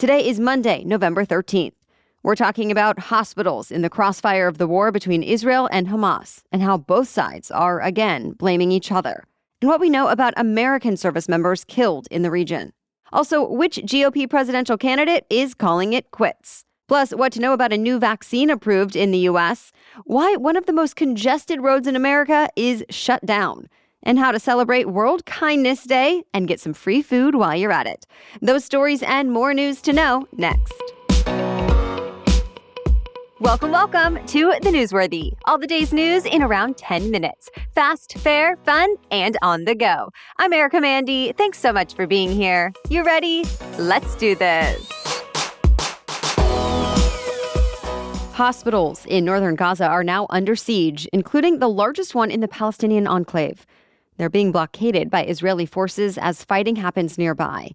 Today is Monday, November 13th. We're talking about hospitals in the crossfire of the war between Israel and Hamas and how both sides are, again, blaming each other, and what we know about American service members killed in the region. Also, which GOP presidential candidate is calling it quits. Plus, what to know about a new vaccine approved in the U.S., why one of the most congested roads in America is shut down, and how to celebrate World Kindness Day and get some free food while you're at it. Those stories and more news to know next. Welcome to The Newsworthy. All the day's news in around 10 minutes. Fast, fair, fun, and on the go. I'm Erica Mandy. Thanks so much for being here. You ready? Let's do this. Hospitals in northern Gaza are now under siege, including the largest one in the Palestinian enclave. They're being blockaded by Israeli forces as fighting happens nearby.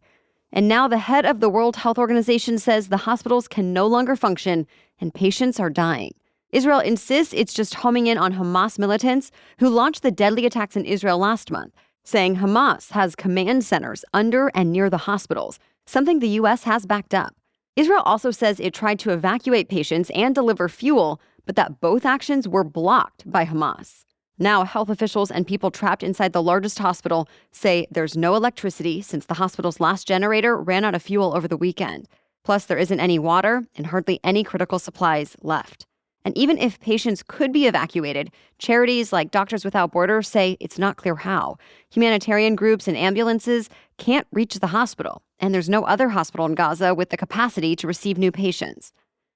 And now the head of the World Health Organization says the hospitals can no longer function and patients are dying. Israel insists it's just homing in on Hamas militants who launched the deadly attacks in Israel last month, saying Hamas has command centers under and near the hospitals, something the U.S. has backed up. Israel also says it tried to evacuate patients and deliver fuel, but that both actions were blocked by Hamas. Now, health officials and people trapped inside the largest hospital say there's no electricity since the hospital's last generator ran out of fuel over the weekend. Plus, there isn't any water and hardly any critical supplies left. And even if patients could be evacuated, charities like Doctors Without Borders say it's not clear how. Humanitarian groups and ambulances can't reach the hospital, and there's no other hospital in Gaza with the capacity to receive new patients.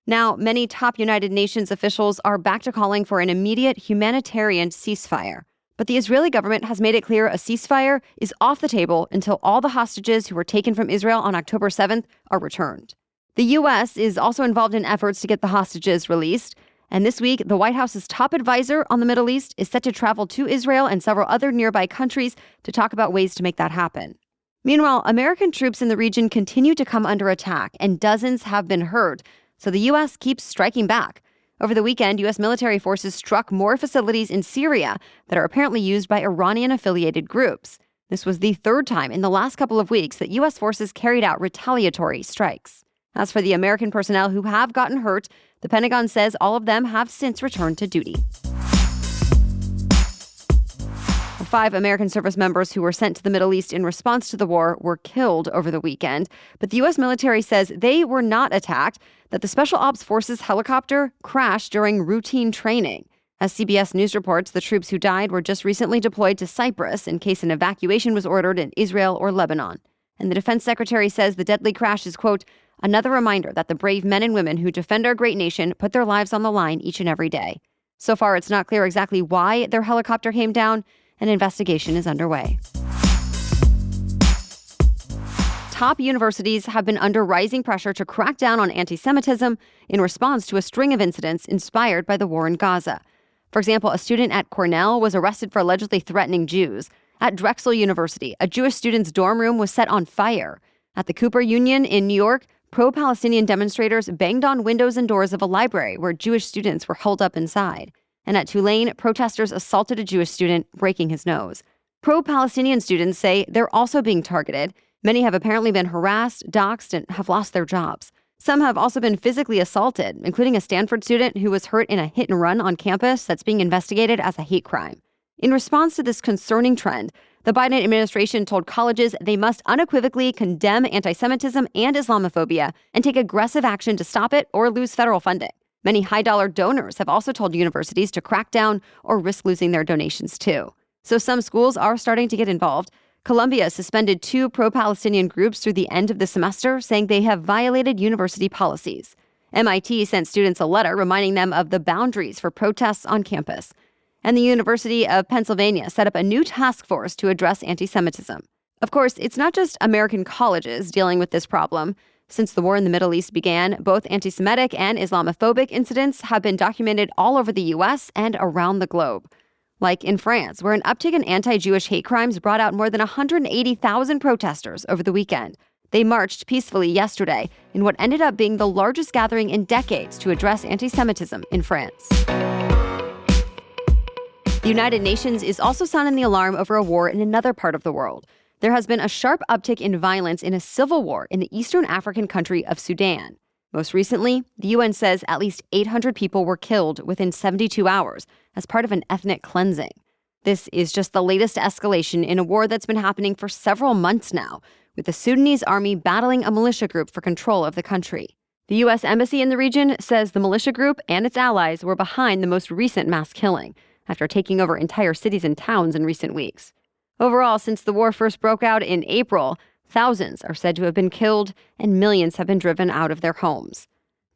Now, many top United Nations officials are back to calling for an immediate humanitarian ceasefire. But the Israeli government has made it clear a ceasefire is off the table until all the hostages who were taken from Israel on October 7th are returned. The U.S. is also involved in efforts to get the hostages released. And this week, the White House's top advisor on the Middle East is set to travel to Israel and several other nearby countries to talk about ways to make that happen. Meanwhile, American troops in the region continue to come under attack, and dozens have been hurt. So the U.S. keeps striking back. Over the weekend, U.S. military forces struck more facilities in Syria that are apparently used by Iranian-affiliated groups. This was the third time in the last couple of weeks that U.S. forces carried out retaliatory strikes. As for the American personnel who have gotten hurt, the Pentagon says all of them have since returned to duty. 5 American service members who were sent to the Middle East in response to the war were killed over the weekend, but the U.S. military says they were not attacked, that the Special Ops Forces helicopter crashed during routine training. As CBS News reports, the troops who died were just recently deployed to Cyprus in case an evacuation was ordered in Israel or Lebanon. And the defense secretary says the deadly crash is, quote, another reminder that the brave men and women who defend our great nation put their lives on the line each and every day. So far, it's not clear exactly why their helicopter came down. An investigation is underway. Top universities have been under rising pressure to crack down on anti-Semitism in response to a string of incidents inspired by the war in Gaza. For example, a student at Cornell was arrested for allegedly threatening Jews. At Drexel University, a Jewish student's dorm room was set on fire. At the Cooper Union in New York, pro-Palestinian demonstrators banged on windows and doors of a library where Jewish students were holed up inside. And at Tulane, protesters assaulted a Jewish student, breaking his nose. Pro-Palestinian students say they're also being targeted. Many have apparently been harassed, doxxed, and have lost their jobs. Some have also been physically assaulted, including a Stanford student who was hurt in a hit and run on campus that's being investigated as a hate crime. In response to this concerning trend, the Biden administration told colleges they must unequivocally condemn anti-Semitism and Islamophobia and take aggressive action to stop it or lose federal funding. Many high-dollar donors have also told universities to crack down or risk losing their donations too. So some schools are starting to get involved. Columbia suspended 2 pro-Palestinian groups through the end of the semester, saying they have violated university policies. MIT sent students a letter reminding them of the boundaries for protests on campus. And the University of Pennsylvania set up a new task force to address anti-Semitism. Of course, it's not just American colleges dealing with this problem. Since the war in the Middle East began, both anti-Semitic and Islamophobic incidents have been documented all over the U.S. and around the globe. Like in France, where an uptick in anti-Jewish hate crimes brought out more than 180,000 protesters over the weekend. They marched peacefully yesterday in what ended up being the largest gathering in decades to address anti-Semitism in France. The United Nations is also sounding the alarm over a war in another part of the world. There has been a sharp uptick in violence in a civil war in the eastern African country of Sudan. Most recently, the UN says at least 800 people were killed within 72 hours as part of an ethnic cleansing. This is just the latest escalation in a war that's been happening for several months now, with the Sudanese army battling a militia group for control of the country. The U.S. Embassy in the region says the militia group and its allies were behind the most recent mass killing, after taking over entire cities and towns in recent weeks. Overall, since the war first broke out in April, thousands are said to have been killed and millions have been driven out of their homes.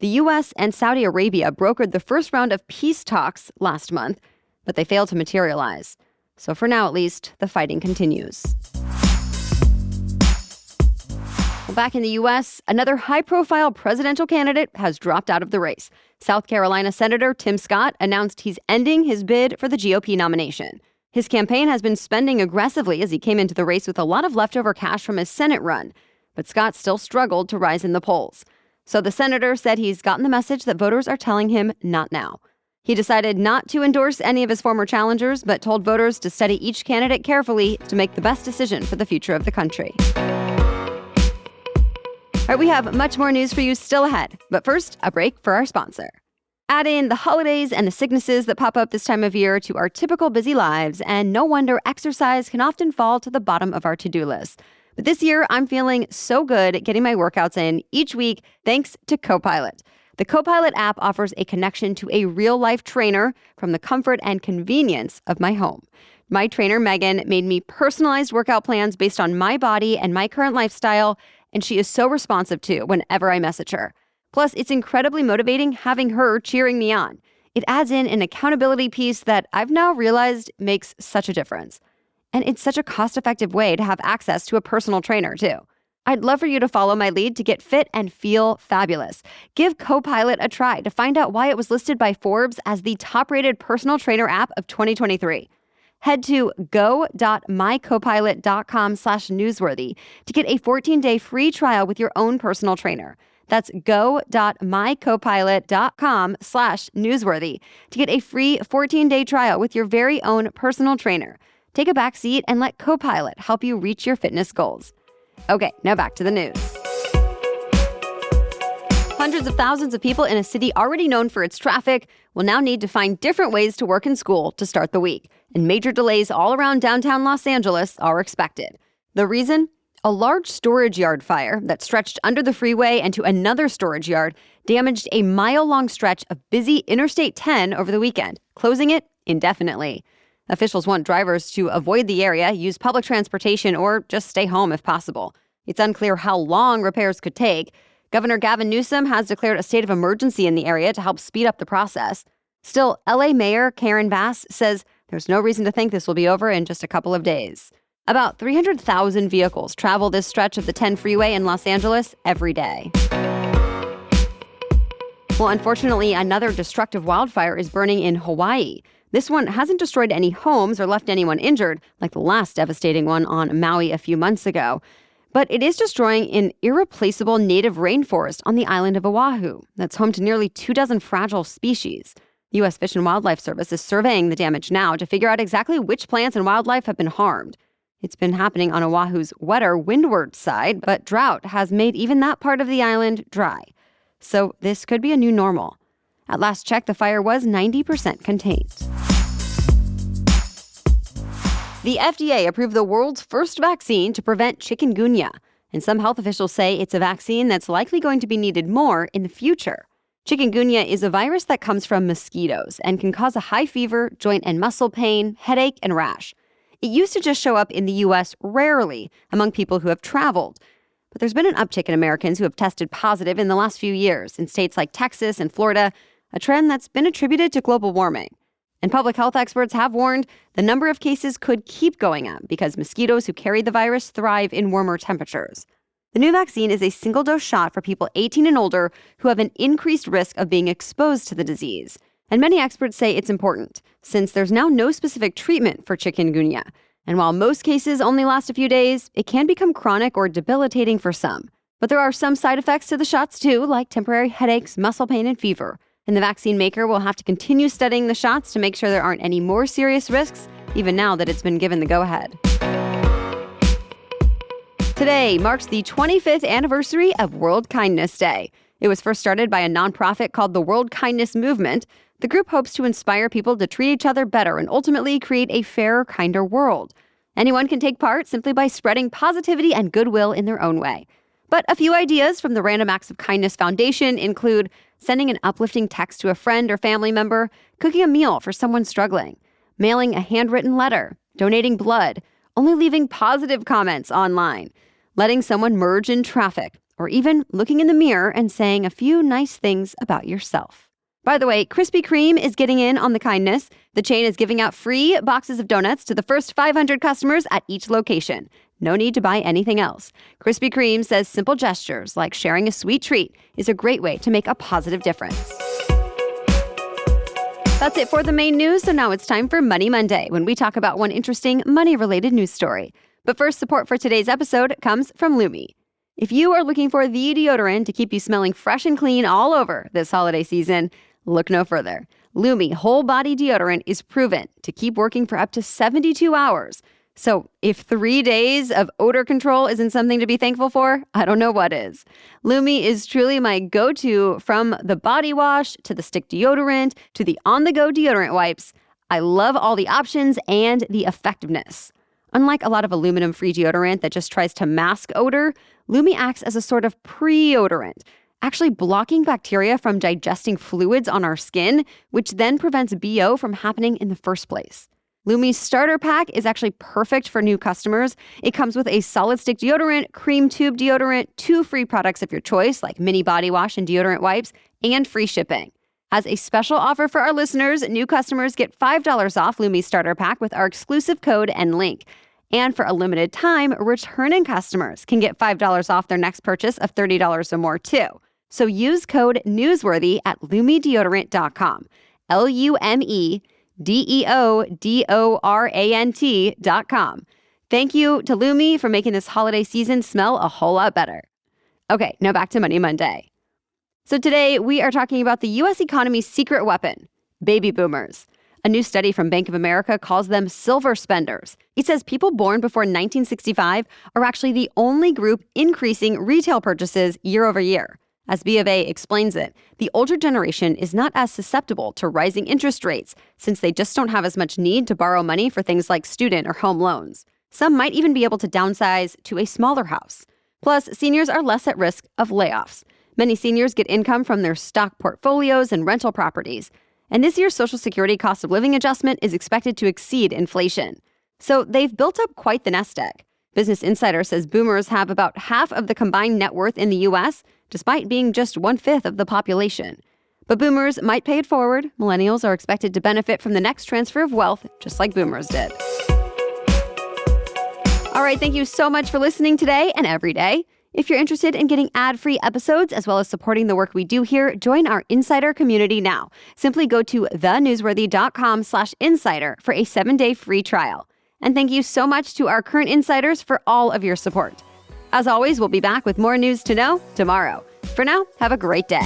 The U.S. and Saudi Arabia brokered the first round of peace talks last month, but they failed to materialize. So for now, at least, the fighting continues. Well, back in the U.S., another high-profile presidential candidate has dropped out of the race. South Carolina Senator Tim Scott announced he's ending his bid for the GOP nomination. His campaign has been spending aggressively as he came into the race with a lot of leftover cash from his Senate run, but Scott still struggled to rise in the polls. So the senator said he's gotten the message that voters are telling him not now. He decided not to endorse any of his former challengers, but told voters to study each candidate carefully to make the best decision for the future of the country. All right, we have much more news for you still ahead, but first, a break for our sponsor. Add in the holidays and the sicknesses that pop up this time of year to our typical busy lives, and no wonder exercise can often fall to the bottom of our to-do list. But this year, I'm feeling so good at getting my workouts in each week thanks to Copilot. The Copilot app offers a connection to a real-life trainer from the comfort and convenience of my home. My trainer, Megan, made me personalized workout plans based on my body and my current lifestyle, and she is so responsive too whenever I message her. Plus, it's incredibly motivating having her cheering me on. It adds in an accountability piece that I've now realized makes such a difference. And it's such a cost-effective way to have access to a personal trainer, too. I'd love for you to follow my lead to get fit and feel fabulous. Give Copilot a try to find out why it was listed by Forbes as the top-rated personal trainer app of 2023. Head to go.mycopilot.com/newsworthy to get a 14-day free trial with your own personal trainer. That's go.mycopilot.com/newsworthy to get a free 14-day trial with your very own personal trainer. Take a back seat and let Copilot help you reach your fitness goals. Okay, now back to the news. Hundreds of thousands of people in a city already known for its traffic will now need to find different ways to work and school to start the week. And major delays all around downtown Los Angeles are expected. The reason? A large storage yard fire that stretched under the freeway and to another storage yard damaged a mile-long stretch of busy Interstate 10 over the weekend, closing it indefinitely. Officials want drivers to avoid the area, use public transportation, or just stay home if possible. It's unclear how long repairs could take. Governor Gavin Newsom has declared a state of emergency in the area to help speed up the process. Still, LA Mayor Karen Bass says there's no reason to think this will be over in just a couple of days. About 300,000 vehicles travel this stretch of the 10 freeway in Los Angeles every day. Well, unfortunately, another destructive wildfire is burning in Hawaii. This one hasn't destroyed any homes or left anyone injured, like the last devastating one on Maui a few months ago. But it is destroying an irreplaceable native rainforest on the island of Oahu that's home to nearly 24 fragile species. The U.S. Fish and Wildlife Service is surveying the damage now to figure out exactly which plants and wildlife have been harmed. It's been happening on Oahu's wetter windward side, but drought has made even that part of the island dry. So this could be a new normal. At last check, the fire was 90% contained. The FDA approved the world's first vaccine to prevent chikungunya, and some health officials say it's a vaccine that's likely going to be needed more in the future. Chikungunya is a virus that comes from mosquitoes and can cause a high fever, joint and muscle pain, headache, and rash. It used to just show up in the U.S. rarely among people who have traveled. But there's been an uptick in Americans who have tested positive in the last few years in states like Texas and Florida, a trend that's been attributed to global warming. And public health experts have warned the number of cases could keep going up because mosquitoes who carry the virus thrive in warmer temperatures. The new vaccine is a single-dose shot for people 18 and older who have an increased risk of being exposed to the disease. And many experts say it's important, since there's now no specific treatment for chikungunya. And while most cases only last a few days, it can become chronic or debilitating for some. But there are some side effects to the shots too, like temporary headaches, muscle pain, and fever. And the vaccine maker will have to continue studying the shots to make sure there aren't any more serious risks, even now that it's been given the go-ahead. Today marks the 25th anniversary of World Kindness Day. It was first started by a nonprofit called the World Kindness Movement. The group hopes to inspire people to treat each other better and ultimately create a fairer, kinder world. Anyone can take part simply by spreading positivity and goodwill in their own way. But a few ideas from the Random Acts of Kindness Foundation include sending an uplifting text to a friend or family member, cooking a meal for someone struggling, mailing a handwritten letter, donating blood, only leaving positive comments online, letting someone merge in traffic, or even looking in the mirror and saying a few nice things about yourself. By the way, Krispy Kreme is getting in on the kindness. The chain is giving out free boxes of donuts to the first 500 customers at each location. No need to buy anything else. Krispy Kreme says simple gestures like sharing a sweet treat is a great way to make a positive difference. That's it for the main news, so now it's time for Money Monday, when we talk about one interesting money-related news story. But first, support for today's episode comes from Lumi. If you are looking for the deodorant to keep you smelling fresh and clean all over this holiday season, look no further. Lumi Whole Body Deodorant is proven to keep working for up to 72 hours. So if 3 days of odor control isn't something to be thankful for, I don't know what is. Lumi is truly my go-to, from the body wash to the stick deodorant to the on-the-go deodorant wipes. I love all the options and the effectiveness. Unlike a lot of aluminum-free deodorant that just tries to mask odor, Lumi acts as a sort of pre-odorant, actually blocking bacteria from digesting fluids on our skin, which then prevents BO from happening in the first place. Lumi's starter pack is actually perfect for new customers. It comes with a solid stick deodorant, cream tube deodorant, 2 free products of your choice like mini body wash and deodorant wipes, and free shipping. As a special offer for our listeners, new customers get $5 off Lumi's starter pack with our exclusive code and link. And for a limited time, returning customers can get $5 off their next purchase of $30 or more too. So use code NEWSWORTHY at LumiDeodorant.com. LumiDeodorant.com. Thank you to Lumi for making this holiday season smell a whole lot better. Okay, now back to Money Monday. So today we are talking about the U.S. economy's secret weapon, baby boomers. A new study from Bank of America calls them silver spenders. It says people born before 1965 are actually the only group increasing retail purchases year over year. As B of A explains it, the older generation is not as susceptible to rising interest rates since they just don't have as much need to borrow money for things like student or home loans. Some might even be able to downsize to a smaller house. Plus, seniors are less at risk of layoffs. Many seniors get income from their stock portfolios and rental properties. And this year's Social Security cost of living adjustment is expected to exceed inflation. So they've built up quite the nest egg. Business Insider says boomers have about half of the combined net worth in the U.S., despite being just 1/5 of the population. But boomers might pay it forward. Millennials are expected to benefit from the next transfer of wealth, just like boomers did. All right, thank you so much for listening today and every day. If you're interested in getting ad-free episodes as well as supporting the work we do here, join our Insider community now. Simply go to thenewsworthy.com/insider for a 7-day free trial. And thank you so much to our current insiders for all of your support. As always, we'll be back with more news to know tomorrow. For now, have a great day.